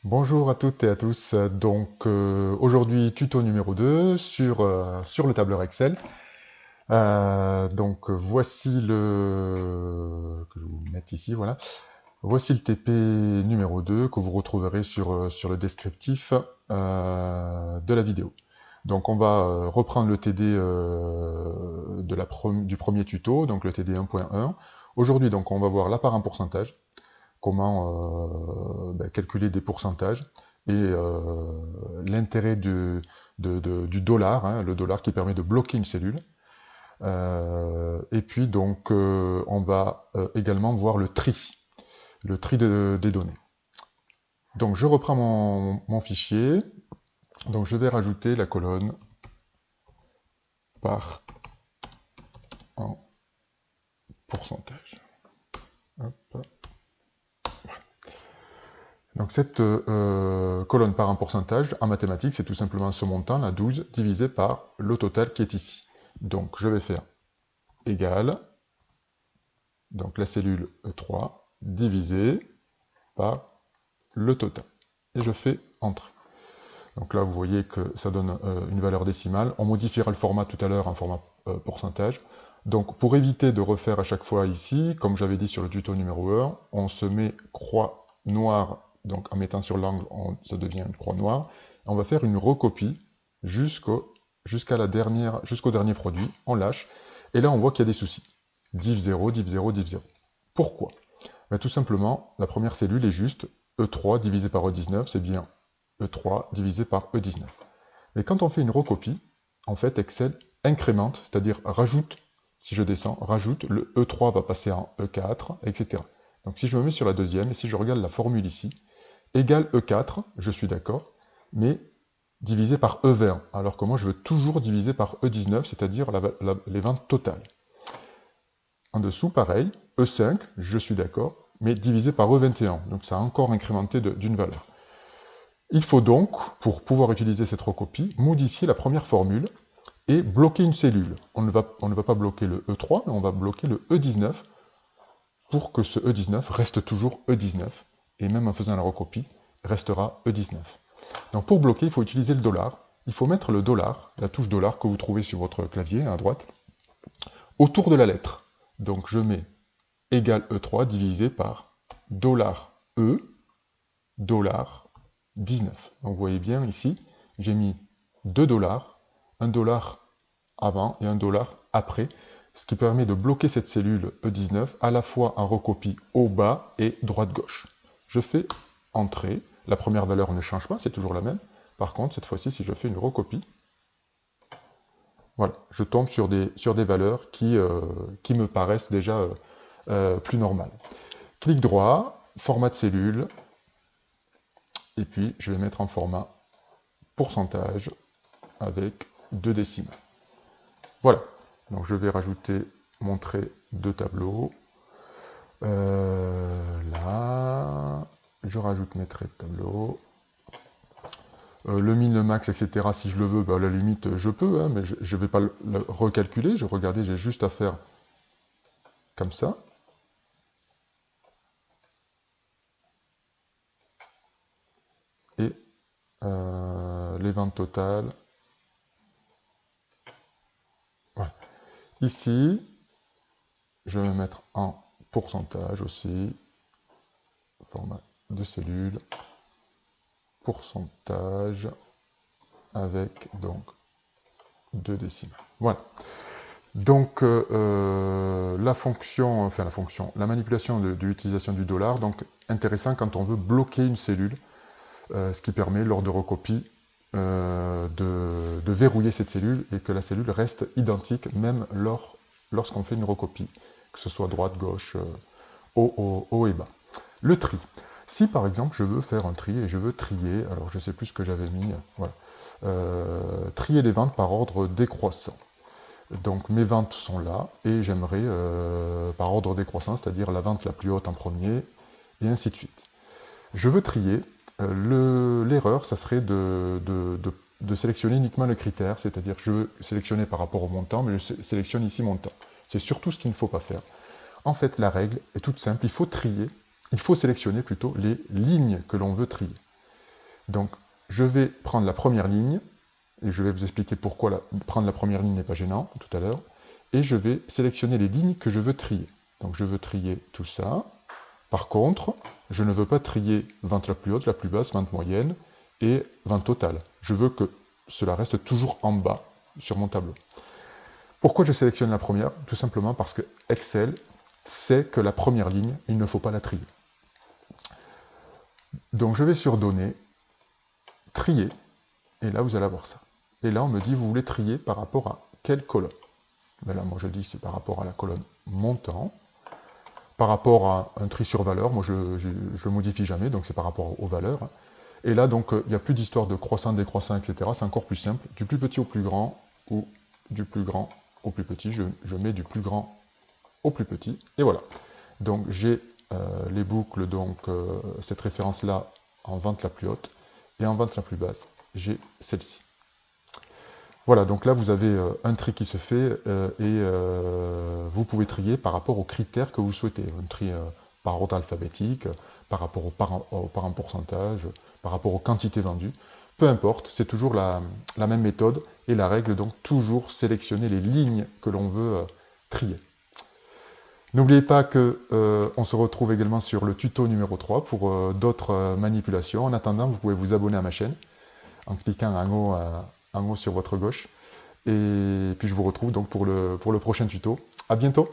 Bonjour à toutes et à tous. Donc aujourd'hui tuto numéro 2 sur le tableur Excel. Voici que je vous mette ici, voilà. Voici le TP numéro 2 que vous retrouverez sur le descriptif de la vidéo. Donc on va reprendre le TD du premier tuto, donc le TD 1.1. Aujourd'hui donc on va voir la part en pourcentage, comment calculer des pourcentages et l'intérêt du dollar, hein, le dollar qui permet de bloquer une cellule. Et puis donc on va également voir le tri des données. Donc je reprends mon fichier, donc je vais rajouter la colonne par en pourcentage. Hop. Donc cette colonne par un pourcentage, en mathématiques, c'est tout simplement ce montant, la 12, divisé par le total qui est ici. Donc je vais faire égal, donc la cellule E3, divisé par le total. Et je fais Entrée. Donc là, vous voyez que ça donne une valeur décimale. On modifiera le format tout à l'heure en format pourcentage. Donc pour éviter de refaire à chaque fois ici, comme j'avais dit sur le tuto numéro 1, on se met croix noire. Donc en mettant sur l'angle, ça devient une croix noire. On va faire une recopie jusqu'au dernier produit. On lâche. Et là, on voit qu'il y a des soucis. Div 0, div 0, div 0. Pourquoi? Ben, tout simplement, la première cellule est juste E3 divisé par E19, c'est bien E3 divisé par E19. Mais quand on fait une recopie, en fait, Excel incrémente, c'est-à-dire rajoute, si je descends, rajoute, le E3 va passer en E4, etc. Donc si je me mets sur la deuxième, et si je regarde la formule ici, égale E4, je suis d'accord, mais divisé par E20, alors que moi je veux toujours diviser par E19, c'est-à-dire les ventes totales. En dessous, pareil, E5, je suis d'accord, mais divisé par E21, donc ça a encore incrémenté d'une valeur. Il faut donc, pour pouvoir utiliser cette recopie, modifier la première formule et bloquer une cellule. On ne va pas bloquer le E3, mais on va bloquer le E19 pour que ce E19 reste toujours E19. Et même en faisant la recopie, restera E19. Donc pour bloquer, il faut utiliser le dollar. Il faut mettre le dollar, la touche dollar que vous trouvez sur votre clavier à droite, autour de la lettre. Donc je mets égal E3 divisé par dollar E, dollar 19. Donc vous voyez bien ici, j'ai mis 2 dollars, 1 dollar avant et 1 dollar après, ce qui permet de bloquer cette cellule E19 à la fois en recopie haut bas et droite gauche. Je fais Entrée, la première valeur ne change pas, c'est toujours la même. Par contre, cette fois-ci, si je fais une recopie, voilà, je tombe sur des valeurs qui me paraissent déjà plus normales. Clic droit, format de cellule, et puis je vais mettre en format pourcentage avec 2 décimales. Voilà, donc je vais rajouter mon trait de tableau. Là, je rajoute mes traits de tableau. Le min, le max, etc. Si je le veux, bah, à la limite, je peux, hein, mais je ne vais pas le recalculer. Regardez, j'ai juste à faire comme ça. Et les ventes totales. Voilà. Ici, je vais me mettre en pourcentage aussi. Format de cellule. Pourcentage avec donc 2 décimales. Voilà. Donc la manipulation de l'utilisation du dollar, donc intéressant quand on veut bloquer une cellule, ce qui permet lors de recopie de verrouiller cette cellule et que la cellule reste identique même lorsqu'on fait une recopie, que ce soit droite, gauche, haut et bas. Le tri. Si par exemple je veux faire un tri et je veux trier, alors je ne sais plus ce que j'avais mis, voilà, trier les ventes par ordre décroissant. Donc mes ventes sont là et j'aimerais par ordre décroissant, c'est-à-dire la vente la plus haute en premier et ainsi de suite. Je veux trier, l'erreur ça serait de sélectionner uniquement le critère, c'est-à-dire que je veux sélectionner par rapport au montant, mais je sélectionne ici montant. C'est surtout ce qu'il ne faut pas faire. En fait la règle est toute simple, il faut sélectionner plutôt les lignes que l'on veut trier. Donc, je vais prendre la première ligne, et je vais vous expliquer pourquoi prendre la première ligne n'est pas gênant tout à l'heure, et je vais sélectionner les lignes que je veux trier. Donc, je veux trier tout ça. Par contre, je ne veux pas trier vente la plus haute, la plus basse, vente moyenne et vente totale. Je veux que cela reste toujours en bas sur mon tableau. Pourquoi je sélectionne la première? Tout simplement parce que Excel sait que la première ligne, il ne faut pas la trier. Donc je vais sur Données, Trier, et là vous allez avoir ça. Et là on me dit, vous voulez trier par rapport à quelle colonne? Ben là moi je dis c'est par rapport à la colonne montant. Par rapport à un tri sur valeur, moi je ne modifie jamais, donc c'est par rapport aux valeurs. Et là donc il n'y a plus d'histoire de croissant, décroissant, etc. C'est encore plus simple, du plus petit au plus grand, ou du plus grand au plus petit. Je mets du plus grand au plus petit, et voilà. Donc j'ai les boucles, donc cette référence-là en vente la plus haute, et en vente la plus basse, j'ai celle-ci. Voilà, donc là vous avez un tri qui se fait et vous pouvez trier par rapport aux critères que vous souhaitez. Un tri par ordre alphabétique, par rapport au parent pourcentage, par rapport aux quantités vendues. Peu importe, c'est toujours la même méthode et la règle, donc toujours sélectionner les lignes que l'on veut trier. N'oubliez pas qu'on se retrouve également sur le tuto numéro 3 pour d'autres manipulations. En attendant, vous pouvez vous abonner à ma chaîne en cliquant en haut sur votre gauche. Et puis je vous retrouve donc pour le prochain tuto. À bientôt!